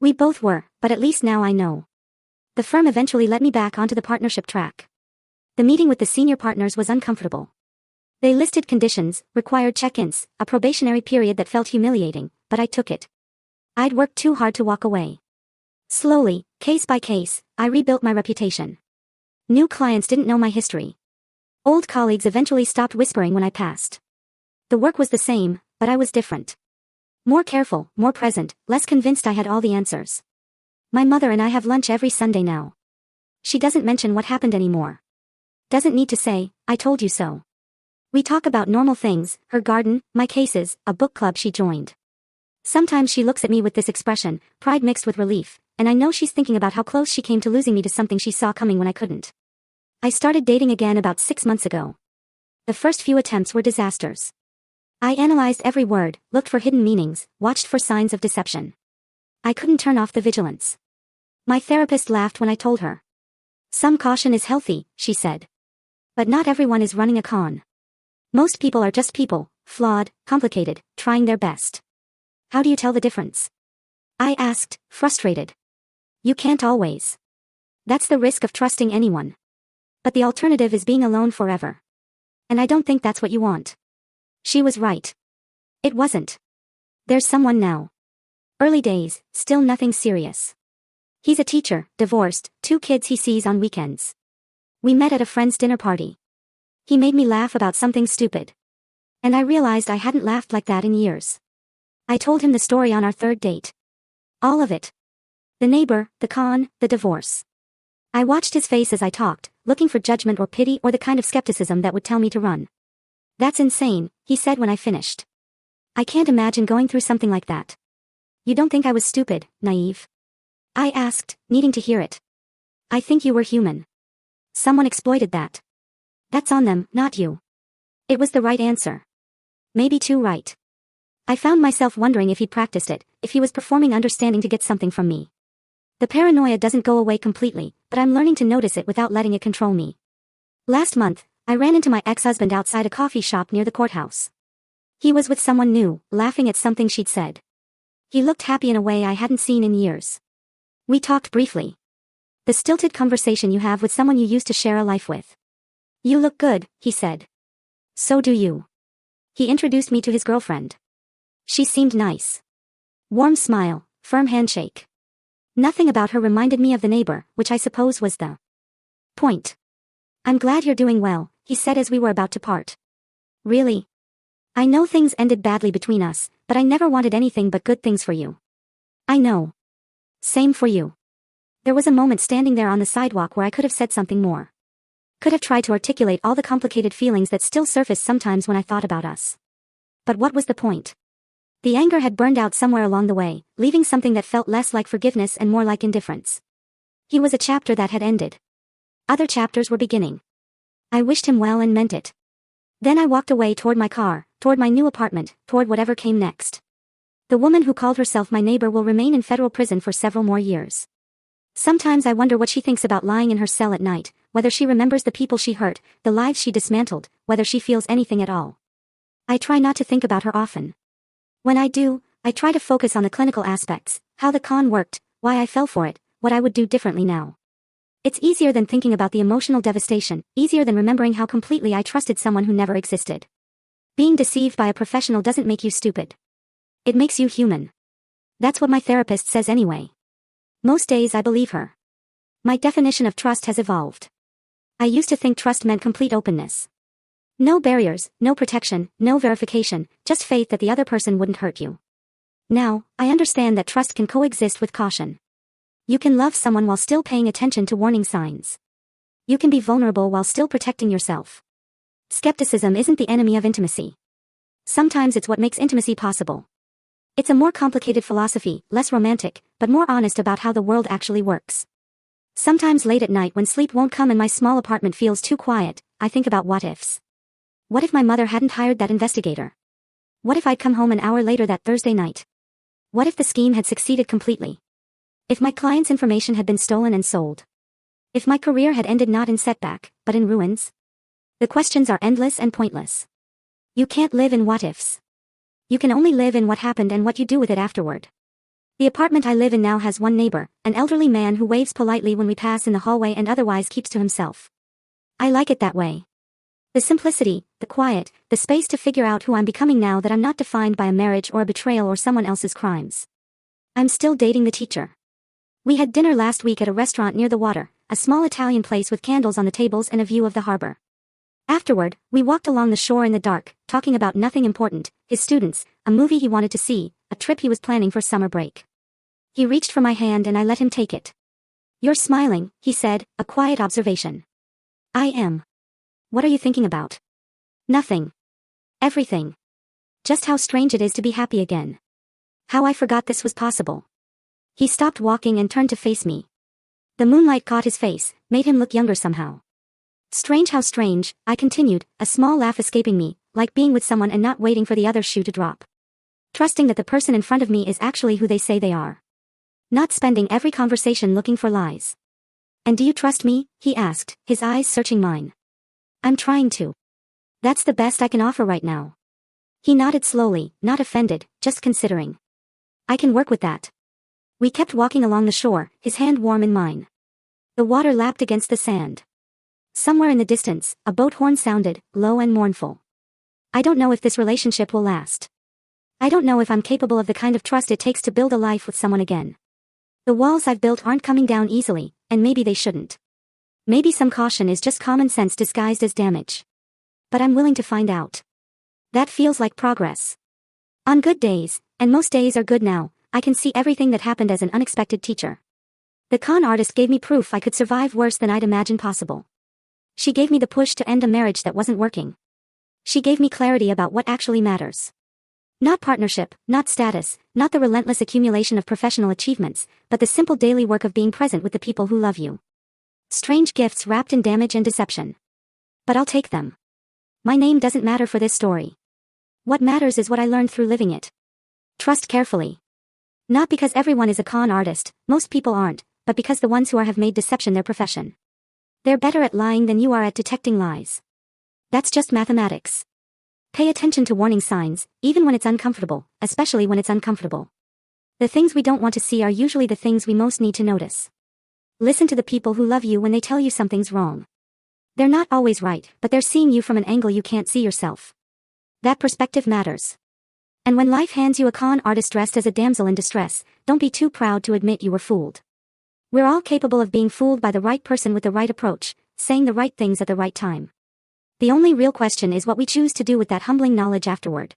We both were, but at least now I know. The firm eventually let me back onto the partnership track. The meeting with the senior partners was uncomfortable. They listed conditions, required check-ins, a probationary period that felt humiliating, but I took it. I'd worked too hard to walk away. Slowly, case by case, I rebuilt my reputation. New clients didn't know my history. Old colleagues eventually stopped whispering when I passed. The work was the same, but I was different. More careful, more present, less convinced I had all the answers. My mother and I have lunch every Sunday now. She doesn't mention what happened anymore. Doesn't need to say, I told you so. We talk about normal things, her garden, my cases, a book club she joined. Sometimes she looks at me with this expression, pride mixed with relief, and I know she's thinking about how close she came to losing me to something she saw coming when I couldn't. I started dating again about 6 months ago. The first few attempts were disasters. I analyzed every word, looked for hidden meanings, watched for signs of deception. I couldn't turn off the vigilance. My therapist laughed when I told her. Some caution is healthy, she said. But not everyone is running a con. Most people are just people, flawed, complicated, trying their best. How do you tell the difference? I asked, frustrated. You can't always. That's the risk of trusting anyone. But the alternative is being alone forever. And I don't think that's what you want. She was right. It wasn't. There's someone now. Early days, still nothing serious. He's a teacher, divorced, 2 kids he sees on weekends. We met at a friend's dinner party. He made me laugh about something stupid. And I realized I hadn't laughed like that in years. I told him the story on our 3rd date. All of it. The neighbor, the con, the divorce. I watched his face as I talked, looking for judgment or pity or the kind of skepticism that would tell me to run. That's insane, he said when I finished. I can't imagine going through something like that. You don't think I was stupid, naive? I asked, needing to hear it. I think you were human. Someone exploited that. That's on them, not you. It was the right answer. Maybe too right. I found myself wondering if he'd practiced it, if he was performing understanding to get something from me. The paranoia doesn't go away completely, but I'm learning to notice it without letting it control me. Last month, I ran into my ex-husband outside a coffee shop near the courthouse. He was with someone new, laughing at something she'd said. He looked happy in a way I hadn't seen in years. We talked briefly. The stilted conversation you have with someone you used to share a life with. You look good, he said. So do you. He introduced me to his girlfriend. She seemed nice. Warm smile, firm handshake. Nothing about her reminded me of the neighbor, which I suppose was the point. I'm glad you're doing well, he said as we were about to part. Really? I know things ended badly between us, but I never wanted anything but good things for you. I know. Same for you. There was a moment standing there on the sidewalk where I could have said something more. Could have tried to articulate all the complicated feelings that still surface sometimes when I thought about us. But what was the point? The anger had burned out somewhere along the way, leaving something that felt less like forgiveness and more like indifference. He was a chapter that had ended. Other chapters were beginning. I wished him well and meant it. Then I walked away toward my car, toward my new apartment, toward whatever came next. The woman who called herself my neighbor will remain in federal prison for several more years. Sometimes I wonder what she thinks about lying in her cell at night, whether she remembers the people she hurt, the lives she dismantled, whether she feels anything at all. I try not to think about her often. When I do, I try to focus on the clinical aspects, how the con worked, why I fell for it, what I would do differently now. It's easier than thinking about the emotional devastation, easier than remembering how completely I trusted someone who never existed. Being deceived by a professional doesn't make you stupid. It makes you human. That's what my therapist says anyway. Most days I believe her. My definition of trust has evolved. I used to think trust meant complete openness. No barriers, no protection, no verification, just faith that the other person wouldn't hurt you. Now, I understand that trust can coexist with caution. You can love someone while still paying attention to warning signs. You can be vulnerable while still protecting yourself. Skepticism isn't the enemy of intimacy. Sometimes it's what makes intimacy possible. It's a more complicated philosophy, less romantic, but more honest about how the world actually works. Sometimes late at night when sleep won't come and my small apartment feels too quiet, I think about what ifs. What if my mother hadn't hired that investigator? What if I'd come home an hour later that Thursday night? What if the scheme had succeeded completely? If my client's information had been stolen and sold? If my career had ended not in setback, but in ruins? The questions are endless and pointless. You can't live in what ifs. You can only live in what happened and what you do with it afterward. The apartment I live in now has one neighbor, an elderly man who waves politely when we pass in the hallway and otherwise keeps to himself. I like it that way. The simplicity, the quiet, the space to figure out who I'm becoming now that I'm not defined by a marriage or a betrayal or someone else's crimes. I'm still dating the teacher. We had dinner last week at a restaurant near the water, a small Italian place with candles on the tables and a view of the harbor. Afterward, we walked along the shore in the dark, talking about nothing important, his students, a movie he wanted to see, a trip he was planning for summer break. He reached for my hand and I let him take it. You're smiling, he said, a quiet observation. I am. What are you thinking about? Nothing. Everything. Just how strange it is to be happy again. How I forgot this was possible. He stopped walking and turned to face me. The moonlight caught his face, made him look younger somehow. Strange how strange, I continued, a small laugh escaping me, like being with someone and not waiting for the other shoe to drop. Trusting that the person in front of me is actually who they say they are. Not spending every conversation looking for lies. And do you trust me? He asked, his eyes searching mine. I'm trying to. That's the best I can offer right now. He nodded slowly, not offended, just considering. I can work with that. We kept walking along the shore, his hand warm in mine. The water lapped against the sand. Somewhere in the distance, a boat horn sounded, low and mournful. I don't know if this relationship will last. I don't know if I'm capable of the kind of trust it takes to build a life with someone again. The walls I've built aren't coming down easily, and maybe they shouldn't. Maybe some caution is just common sense disguised as damage. But I'm willing to find out. That feels like progress. On good days, and most days are good now, I can see everything that happened as an unexpected teacher. The con artist gave me proof I could survive worse than I'd imagined possible. She gave me the push to end a marriage that wasn't working. She gave me clarity about what actually matters. Not partnership, not status, not the relentless accumulation of professional achievements, but the simple daily work of being present with the people who love you. Strange gifts wrapped in damage and deception. But I'll take them. My name doesn't matter for this story. What matters is what I learned through living it. Trust carefully. Not because everyone is a con artist, most people aren't, but because the ones who are have made deception their profession. They're better at lying than you are at detecting lies. That's just mathematics. Pay attention to warning signs, even when it's uncomfortable, especially when it's uncomfortable. The things we don't want to see are usually the things we most need to notice. Listen to the people who love you when they tell you something's wrong. They're not always right, but they're seeing you from an angle you can't see yourself. That perspective matters. And when life hands you a con artist dressed as a damsel in distress, don't be too proud to admit you were fooled. We're all capable of being fooled by the right person with the right approach, saying the right things at the right time. The only real question is what we choose to do with that humbling knowledge afterward.